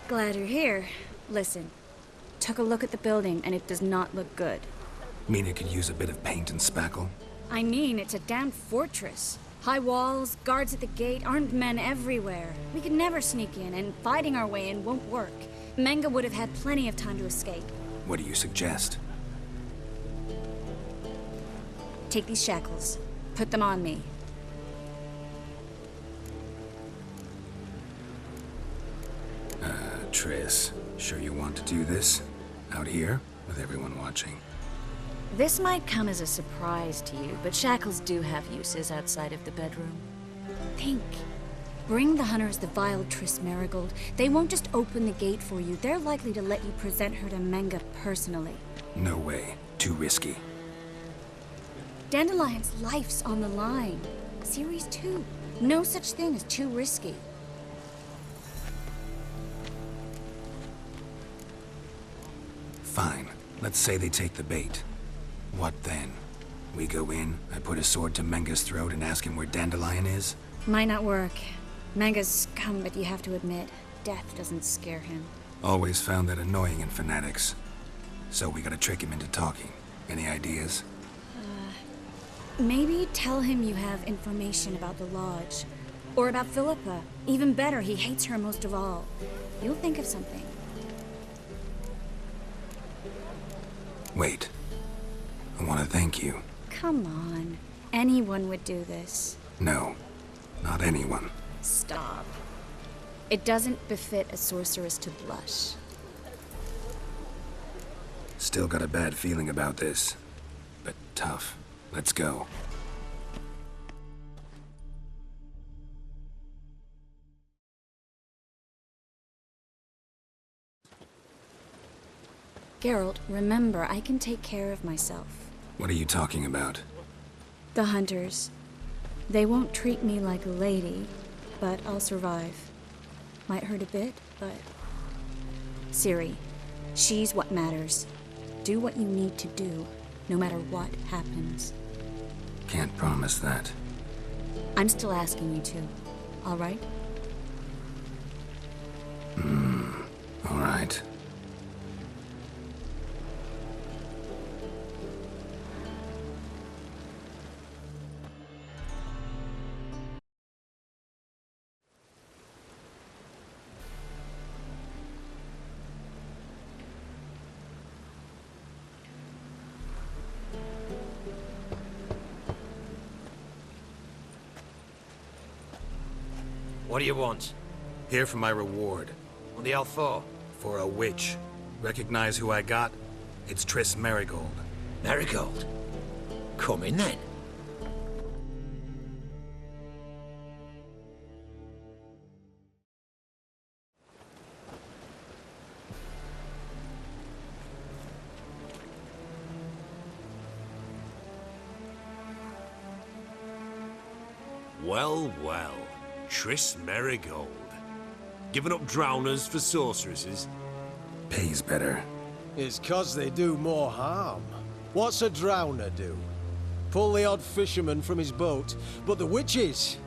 Glad you're here. Listen, took a look at the building and it does not look good. Mean it could use a bit of paint and spackle? I mean, it's a damn fortress. High walls, guards at the gate, armed men everywhere. We could never sneak in, and fighting our way in won't work. Menge would have had plenty of time to escape. What do you suggest? Take these shackles. Put them on me. Triss, sure you want to do this? Out here, with everyone watching? This might come as a surprise to you, but shackles do have uses outside of the bedroom. Think. Bring the hunters the vile Triss Marigold. They won't just open the gate for you. They're likely to let you present her to Menge personally. No way. Too risky. Dandelion's life's on the line. Series 2. No such thing as too risky. Fine. Let's say they take the bait. What then? We go in, I put a sword to Menge's throat and ask him where Dandelion is? Might not work. Menge's scum, but you have to admit, death doesn't scare him. Always found that annoying in fanatics. So we gotta trick him into talking. Any ideas? Maybe tell him you have information about the Lodge. Or about Philippa. Even better, he hates her most of all. You'll think of something. Wait. I want to thank you. Come on. Anyone would do this. No. Not anyone. Stop. It doesn't befit a sorceress to blush. Still got a bad feeling about this. But tough. Let's go. Geralt, remember, I can take care of myself. What are you talking about? The hunters. They won't treat me like a lady, but I'll survive. Might hurt a bit, but... Ciri, she's what matters. Do what you need to do, no matter what happens. Can't promise that. I'm still asking you to, all right? All right. What do you want? Here for my reward. On the L4? For a witch. Recognize who I got? It's Triss Marigold. Marigold? Come in then. Well, well. Triss Marigold. Giving up drowners for sorceresses? Pays better. It's 'cause they do more harm. What's a drowner do? Pull the odd fisherman from his boat, but the witches,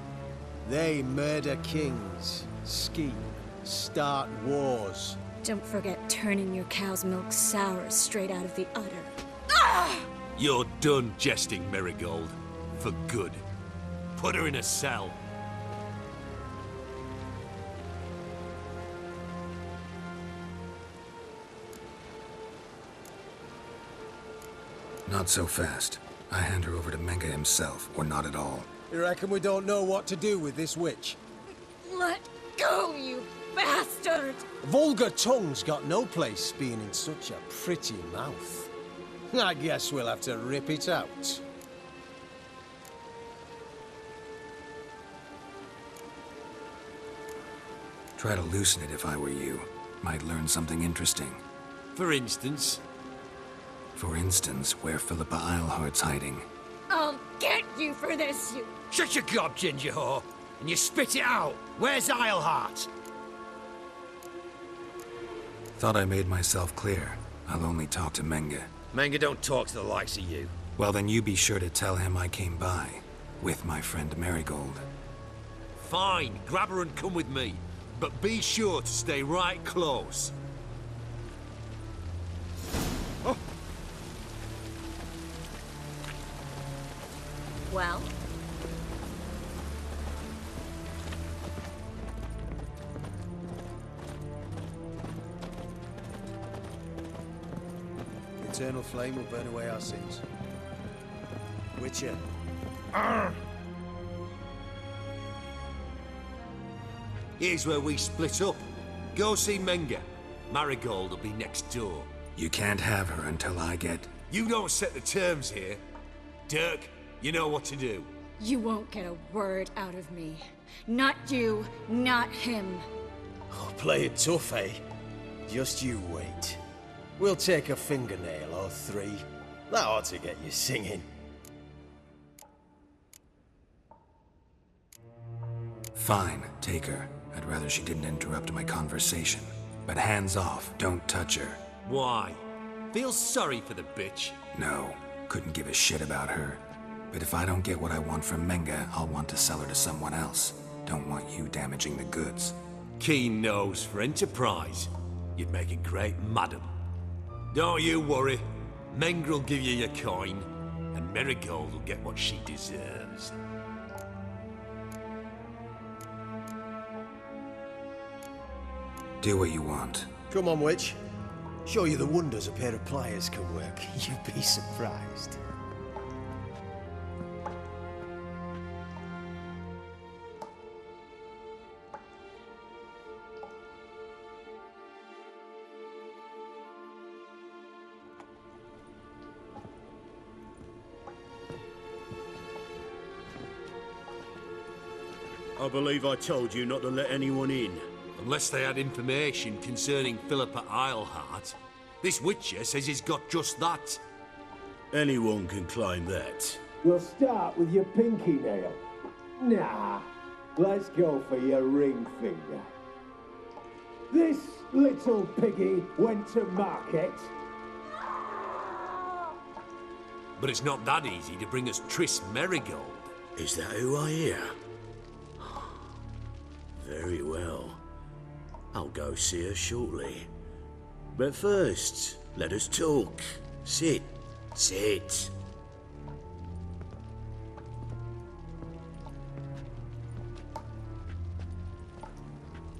they murder kings, scheme, start wars. Don't forget turning your cow's milk sour straight out of the udder. You're done jesting, Marigold. For good. Put her in a cell. Not so fast. I hand her over to Menge himself, or not at all. You reckon we don't know what to do with this witch? Let go, you bastard! Vulgar tongue's got no place being in such a pretty mouth. I guess we'll have to rip it out. Try to loosen it if I were you. Might learn something interesting. For instance? For instance, where Philippa Eilhart's hiding. I'll get you for this, you... Shut your gob, ginger whore, and you spit it out. Where's Eilhart? Thought I made myself clear. I'll only talk to Menge. Menge don't talk to the likes of you. Well, then you be sure to tell him I came by. With my friend Marigold. Fine, grab her and come with me. but be sure to stay right close. Well? The eternal flame will burn away our sins. Witcher. Here's where we split up. Go see Menge. Marigold will be next door. You can't have her until I get... You don't set the terms here. Dirk, you know what to do. You won't get a word out of me. Not you, not him. Oh, play it tough, eh? Just you wait. We'll take a fingernail or three. That ought to get you singing. Fine, take her. I'd rather she didn't interrupt my conversation. But hands off, don't touch her. Why? Feel sorry for the bitch? No, couldn't give a shit about her. But if I don't get what I want from Menge, I'll want to sell her to someone else. Don't want you damaging the goods. Keen nose for enterprise. You'd make a great madam. Don't you worry. Menge will give you your coin, and Marigold will get what she deserves. Do what you want. Come on, witch. Show you the wonders a pair of pliers can work. You'd be surprised. I believe I told you not to let anyone in. Unless they had information concerning Philippa Eilhart. This Witcher says he's got just that. Anyone can claim that. We'll start with your pinky nail. Nah, let's go for your ring finger. This little piggy went to market. But it's not that easy to bring us Triss Marigold. Is that who I hear? Very well. I'll go see her shortly. But first, let us talk. Sit. Sit.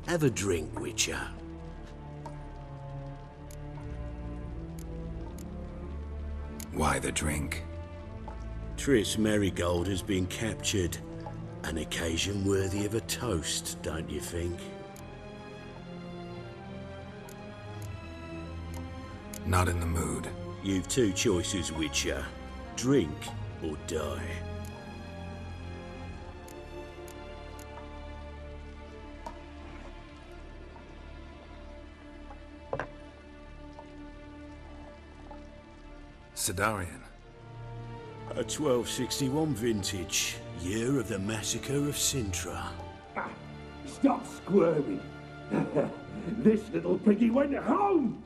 Have a drink, Witcher. Why the drink? Triss Marigold has been captured. An occasion worthy of a toast, don't you think? Not in the mood. You've two choices, Witcher. Drink or die. Sidarian. A 1261 vintage, year of the massacre of Sintra. Stop squirming. This little piggy went home.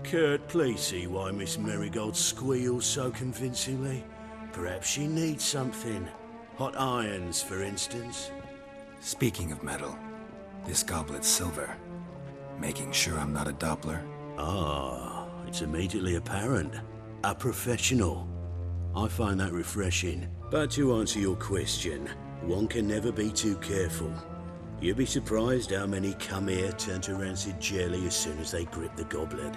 Kurt, please see why Miss Marigold squeals so convincingly. Perhaps she needs something. Hot irons, for instance. Speaking of metal, this goblet's silver. Making sure I'm not a Doppler? Ah, it's immediately apparent. A professional. I find that refreshing. But to answer your question, one can never be too careful. You'd be surprised how many come here turn to rancid jelly as soon as they grip the goblet.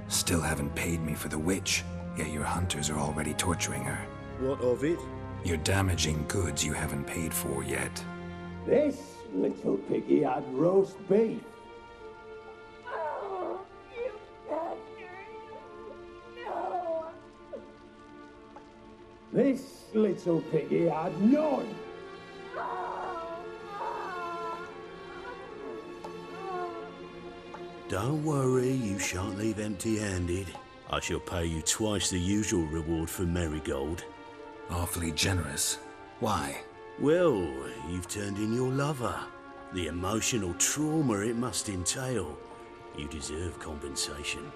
Still haven't paid me for the witch, yet your hunters are already torturing her. What of it? You're damaging goods you haven't paid for yet. This little piggy had roast beef. Oh, you bastard! No! This little piggy had none. Don't worry, you shan't leave empty-handed. I shall pay you twice the usual reward for Marigold. Awfully generous. Why? Well, you've turned in your lover. The emotional trauma it must entail. You deserve compensation.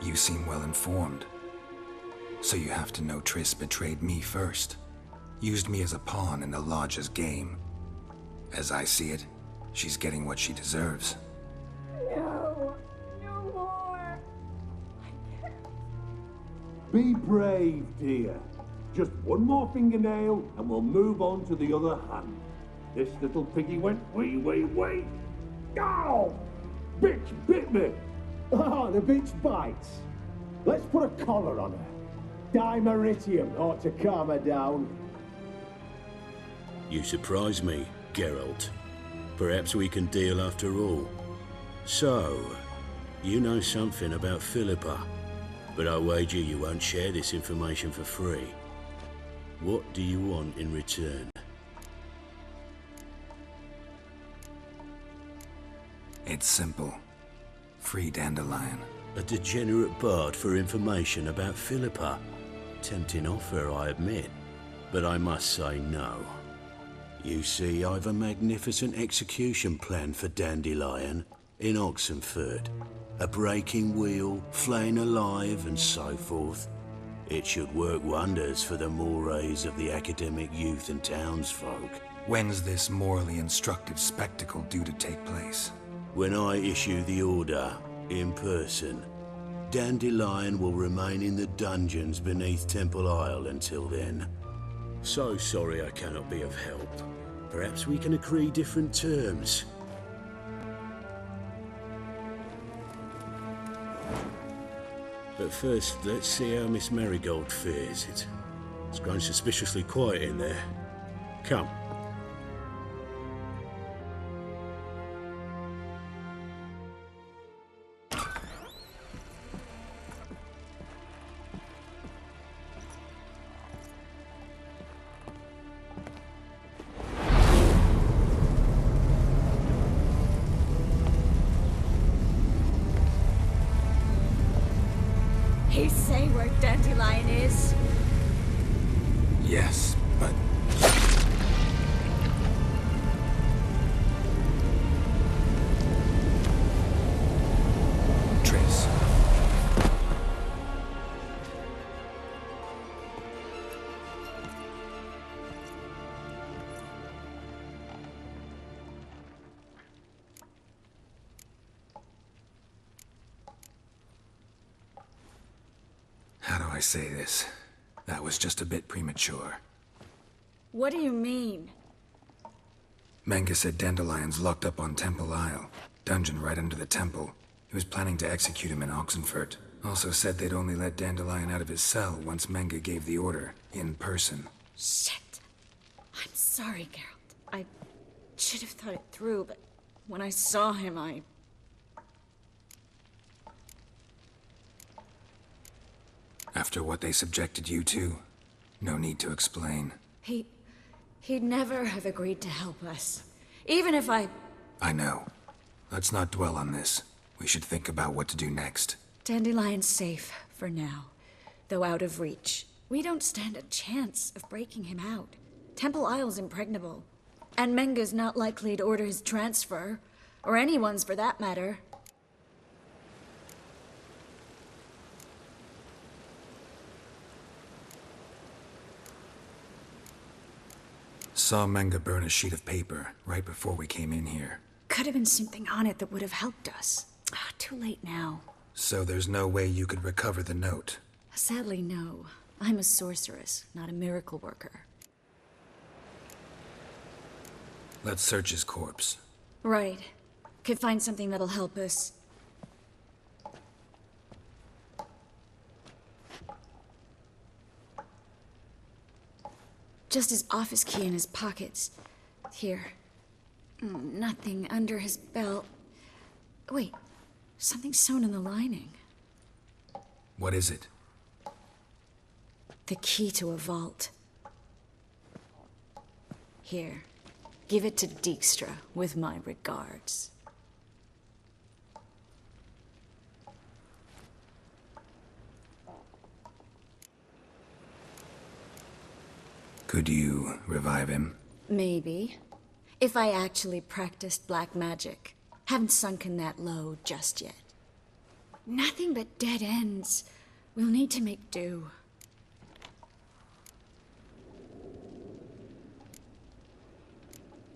You seem well informed. So you have to know Triss betrayed me first. Used me as a pawn in the Lodge's game. As I see it, she's getting what she deserves. No. No more. I can't. Be brave, dear. Just one more fingernail and we'll move on to the other hand. This little piggy went wee. Ow! Bitch bit me! Oh, the bitch bites. Let's put a collar on her. Dimeritium ought to calm her down. You surprise me, Geralt. Perhaps we can deal after all. So, you know something about Philippa, but I wager you won't share this information for free. What do you want in return? It's simple. Free Dandelion. A degenerate bard for information about Philippa. Tempting offer, I admit, but I must say no. You see, I've a magnificent execution plan for Dandelion in Oxenford. A breaking wheel, flaying alive, and so forth. It should work wonders for the mores of the academic youth and townsfolk. When's this morally instructive spectacle due to take place? When I issue the order, in person, Dandelion will remain in the dungeons beneath Temple Isle until then. So sorry I cannot be of help. Perhaps we can agree different terms. But first, let's see how Miss Marigold fares. It's grown suspiciously quiet in there. Come. He say where Dandelion is? Yes, but... Triss. How do I say this? That was just a bit premature. What do you mean? Menge said Dandelion's locked up on Temple Isle. Dungeon right under the temple. He was planning to execute him in Oxenford. Also said they'd only let Dandelion out of his cell once Menge gave the order, in person. Shit. I'm sorry, Geralt. I should have thought it through, but when I saw him, After what they subjected you to, no need to explain. He'd never have agreed to help us. Even if I know. Let's not dwell on this. We should think about what to do next. Dandelion's safe, for now. Though out of reach. We don't stand a chance of breaking him out. Temple Isle's impregnable. And Menge's not likely to order his transfer. Or anyone's for that matter. Saw Menge burn a sheet of paper right before we came in here. Could have been something on it that would have helped us. Too late now. So there's no way you could recover the note? Sadly, no. I'm a sorceress, not a miracle worker. Let's search his corpse. Right. Could find something that'll help us. Just his office key in his pockets. Here. Nothing under his belt. Wait, something sewn in the lining. What is it? The key to a vault. Here, give it to Dijkstra with my regards. Could you revive him? Maybe. If I actually practiced black magic. Haven't sunken that low just yet. Nothing but dead ends. We'll need to make do.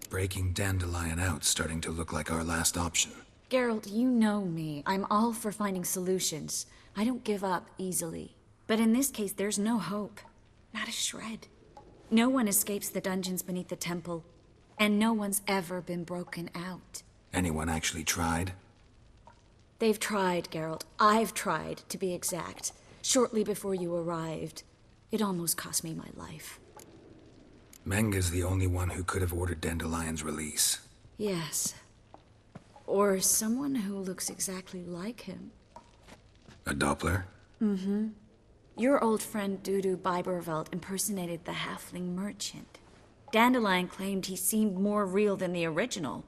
Breaking Dandelion out's starting to look like our last option. Geralt, you know me. I'm all for finding solutions. I don't give up easily. But in this case, there's no hope. Not a shred. No one escapes the dungeons beneath the temple, and no one's ever been broken out. Anyone actually tried? They've tried, Geralt. I've tried, to be exact. Shortly before you arrived. It almost cost me my life. Menge's the only one who could have ordered Dandelion's release. Yes. Or someone who looks exactly like him. A Doppler? Mm-hmm. Your old friend Dudu Biberveld impersonated the halfling merchant. Dandelion claimed he seemed more real than the original.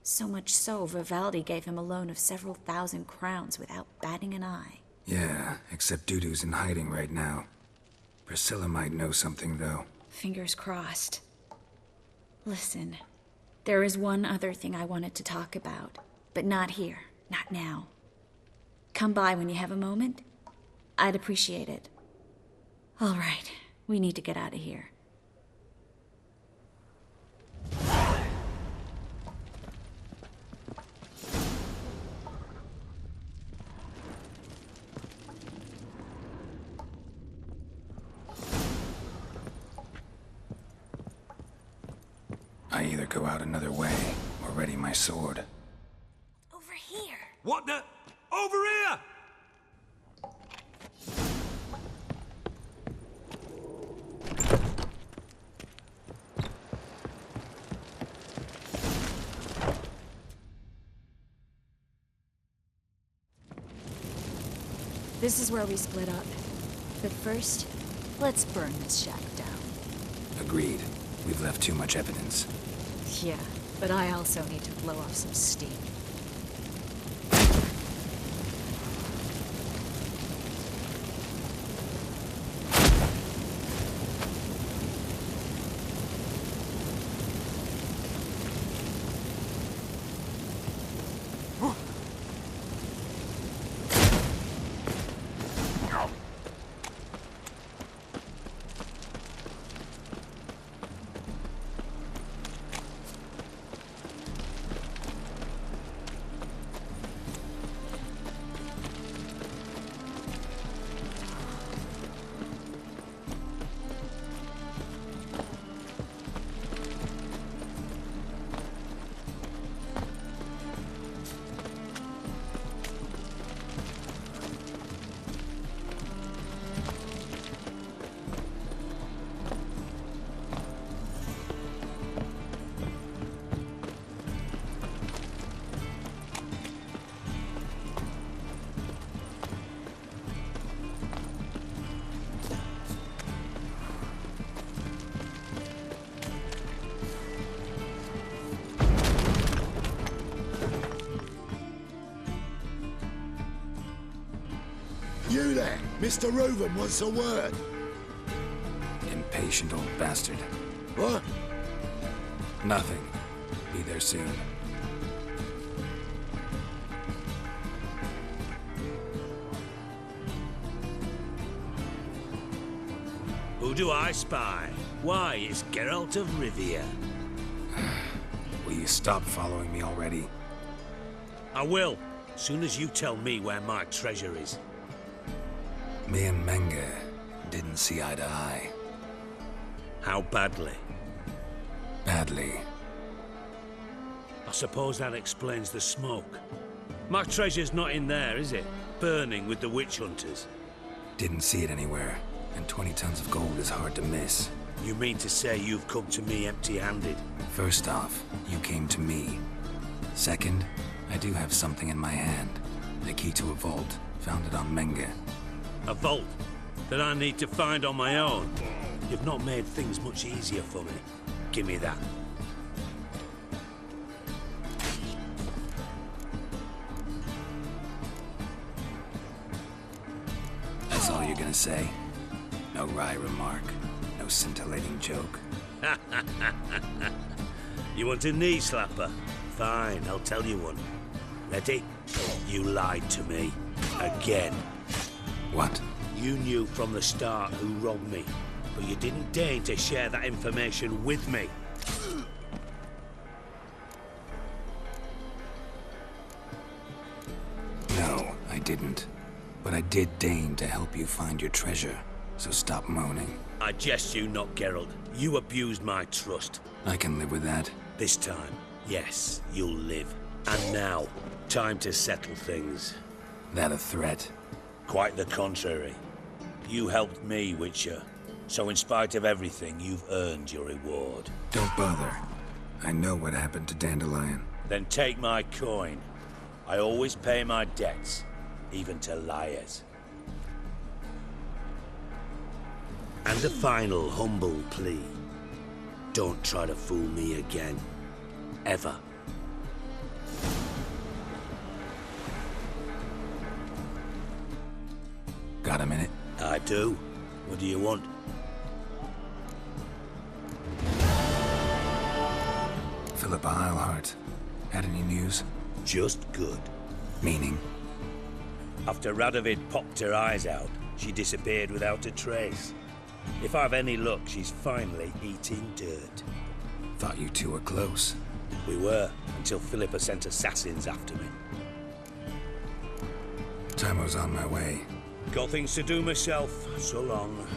So much so, Vivaldi gave him a loan of several thousand crowns without batting an eye. Yeah, except Dudu's in hiding right now. Priscilla might know something, though. Fingers crossed. Listen, there is one other thing I wanted to talk about, but not here, not now. Come by when you have a moment. I'd appreciate it. All right, we need to get out of here. I either go out another way or ready my sword. Over here. What the? Over here! This is where we split up. But first, let's burn this shack down. Agreed. We've left too much evidence. Yeah, but I also need to blow off some steam. You there, Mr. Reuven wants a word. Impatient old bastard. What? Nothing. Be there soon. Who do I spy? Why, it's Geralt of Rivia. Will you stop following me already? I will, soon as you tell me where my treasure is. Me and Menge didn't see eye to eye. How badly? Badly. I suppose that explains the smoke. My treasure's not in there, is it? Burning with the witch hunters. Didn't see it anywhere, and 20 tons of gold is hard to miss. You mean to say you've come to me empty-handed? First off, you came to me. Second, I do have something in my hand. The key to a vault, founded on Menge. A vault that I need to find on my own. You've not made things much easier for me. Give me that. That's all you're gonna say? No wry remark, no scintillating joke. You want a knee slapper? Fine, I'll tell you one. Ready? You lied to me. Again. What? You knew from the start who robbed me, but you didn't deign to share that information with me. No, I didn't. But I did deign to help you find your treasure, so stop moaning. I jest you not, Geralt. You abused my trust. I can live with that. This time, yes, you'll live. And now, time to settle things. That a threat? Quite the contrary. You helped me, Witcher. So in spite of everything, you've earned your reward. Don't bother. I know what happened to Dandelion. Then take my coin. I always pay my debts, even to liars. And a final humble plea. Don't try to fool me again. Ever. Got a minute? I do. What do you want? Philippa Eilhart. Had any news? Just good. Meaning? After Radovid popped her eyes out, she disappeared without a trace. If I've any luck, she's finally eating dirt. Thought you two were close. We were, until Philippa sent assassins after me. Time was on my way. Got things to do myself, so long.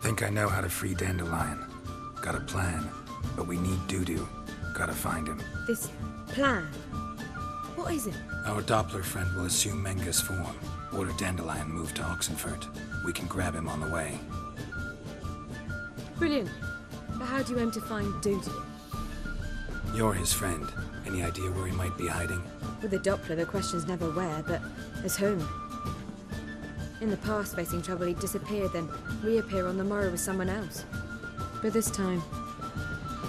Think I know how to free Dandelion. Got a plan, but we need Dudu. Gotta find him. This plan? What is it? Our Doppler friend will assume Menge's form. Order Dandelion moved to Oxenfurt. We can grab him on the way. Brilliant. But how do you aim to find Dudu? You're his friend. Any idea where he might be hiding? With the Doppler, the question's never where, but as whom. In the past, facing trouble, he'd disappear, then reappear on the morrow with someone else. But this time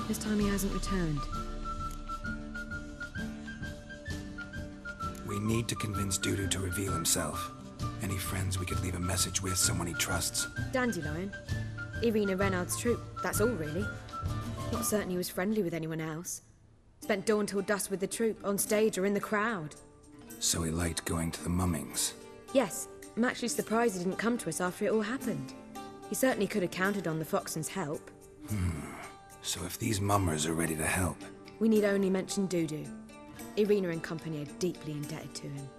he hasn't returned. We need to convince Dudu to reveal himself. Any friends we could leave a message with, someone he trusts? Dandelion? Irina Renard's troop, that's all really. Not certain he was friendly with anyone else. Spent dawn till dusk with the troop, on stage or in the crowd. So he liked going to the mummings. Yes, I'm actually surprised he didn't come to us after it all happened. He certainly could have counted on the Foxen's help. So if these mummers are ready to help... We need only mention Dudu. Irina and company are deeply indebted to him.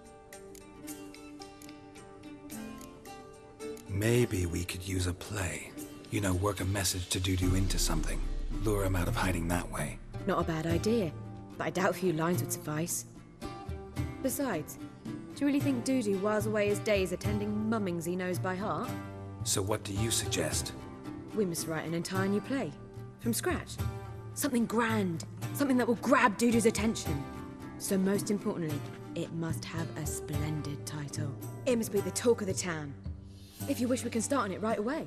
Maybe we could use a play. You know, work a message to Dudu into something. Lure him out of hiding that way. Not a bad idea, but I doubt a few lines would suffice. Besides, do you really think Dudu whiles away his days attending mummings he knows by heart? So what do you suggest? We must write an entire new play. From scratch. Something grand. Something that will grab Dudu's attention. So most importantly, it must have a splendid title. It must be the talk of the town. If you wish, we can start on it right away.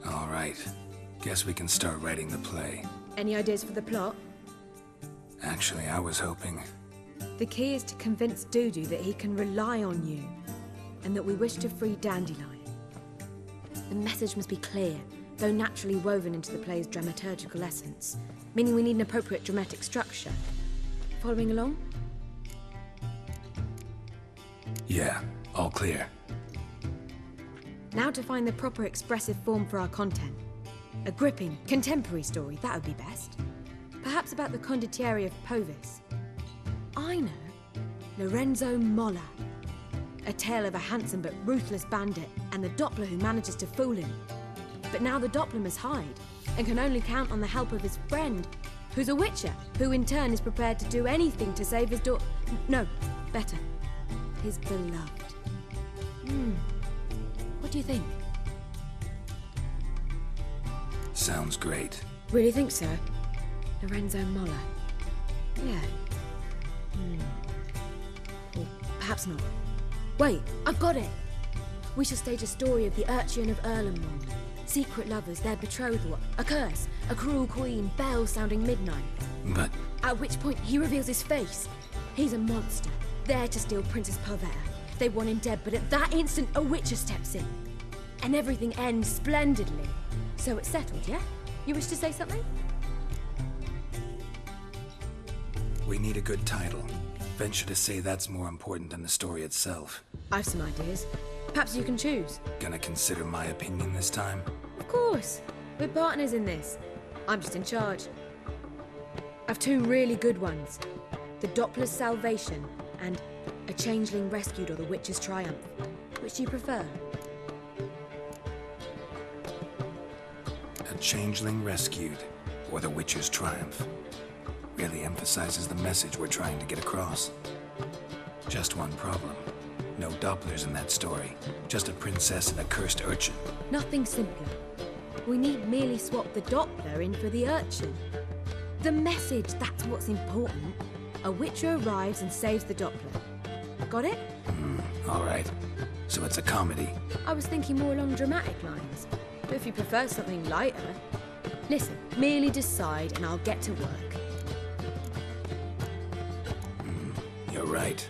All right. Guess we can start writing the play. Any ideas for the plot? Actually, I was hoping... The key is to convince Dudu that he can rely on you, and that we wish to free Dandelion. The message must be clear, though naturally woven into the play's dramaturgical essence, meaning we need an appropriate dramatic structure. Following along? Yeah, all clear. Now to find the proper expressive form for our content. A gripping, contemporary story, that would be best. Perhaps about the condottieri of Povis. I know. Lorenzo Molla. A tale of a handsome but ruthless bandit and the Doppler who manages to fool him. But now the Doppler must hide and can only count on the help of his friend, who's a witcher, who in turn is prepared to do anything to save his No, better. His beloved. What do you think? Sounds great. Really think so? Lorenzo Molla. Yeah. Or perhaps not. Wait, I've got it! We shall stage a story of the Urchin of Erlenmond. Secret lovers, their betrothal, a curse, a cruel queen, bells sounding midnight. But... At which point he reveals his face. He's a monster, there to steal Princess Pavetta. They want him dead, but at that instant a witcher steps in. And everything ends splendidly. So it's settled, yeah? You wish to say something? we need a good title. Venture to say that's more important than the story itself. I've some ideas. Perhaps you can choose. Gonna consider my opinion this time? Of course. We're partners in this. I'm just in charge. I've two really good ones. The Doppler's Salvation and A Changeling Rescued or the Witch's Triumph. Which do you prefer? A Changeling Rescued or the Witch's Triumph. Really emphasizes the message we're trying to get across. Just one problem. No Dopplers in that story. Just a princess and a cursed urchin. Nothing simpler. We need merely swap the Doppler in for the urchin. The message, that's what's important. A witcher arrives and saves the Doppler. Got it? All right. So it's a comedy. I was thinking more along dramatic lines. But if you prefer something lighter... Listen, merely decide and I'll get to work. You're right.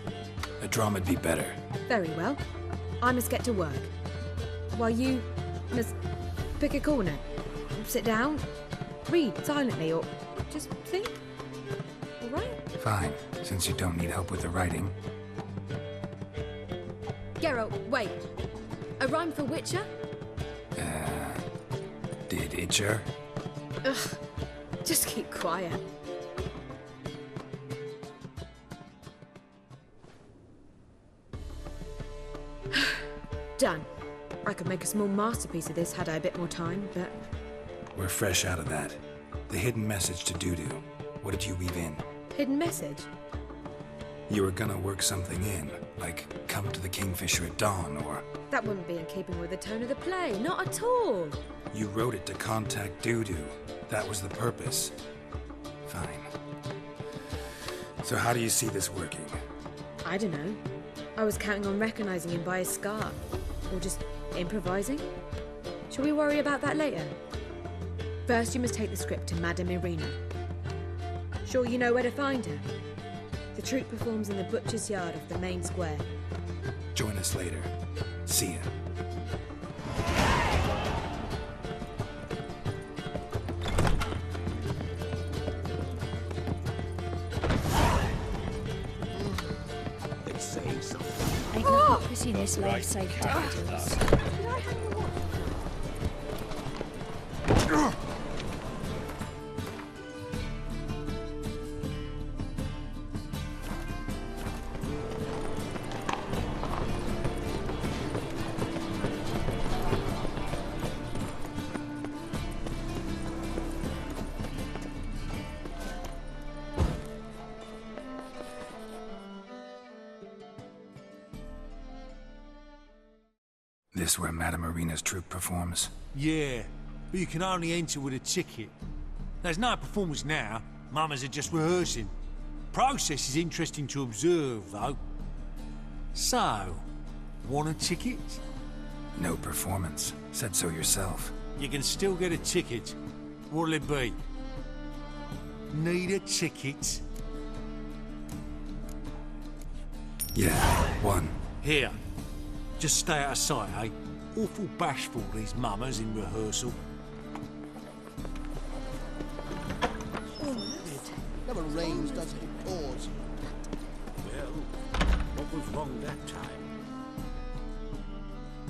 A drama'd be better. Very well. I must get to work. While you must pick a corner. Sit down, read silently, or just think. All right? Fine, since you don't need help with the writing. Geralt, wait. A rhyme for Witcher? Did Itcher? Ugh. Just keep quiet. Done. I could make a small masterpiece of this had I a bit more time, but... We're fresh out of that. The hidden message to Dudu. What did you weave in? Hidden message? You were gonna work something in, like come to the Kingfisher at dawn, or... That wouldn't be in keeping with the tone of the play, not at all. You wrote it to contact Dudu. That was the purpose. Fine. So how do you see this working? I don't know. I was counting on recognizing him by his scar. Or just improvising? Shall we worry about that later? First, you must take the script to Madame Irina. Sure you know where to find her? The troupe performs in the butcher's yard of the main square. Join us later. See ya. They say something. Ain't nothing pretty this life safe titles. This where Madame Irina's troupe performs? Yeah, but you can only enter with a ticket. There's no performance now. Mamas are just rehearsing. Process is interesting to observe, though. So, want a ticket? No performance. Said so yourself. You can still get a ticket. What'll it be? Need a ticket? Yeah, one. Here. Just stay out of sight, eh? Awful bashful, these mummers in rehearsal. Never rains, does it? It pours. Well, what was wrong that time?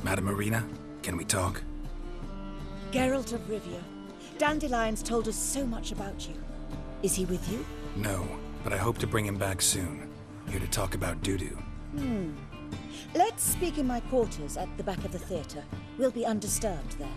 Madam Marina, can we talk? Geralt of Rivia. Dandelion's told us so much about you. Is he with you? No, but I hope to bring him back soon. Here to talk about Dudu. Let's speak in my quarters at the back of the theatre. We'll be undisturbed there.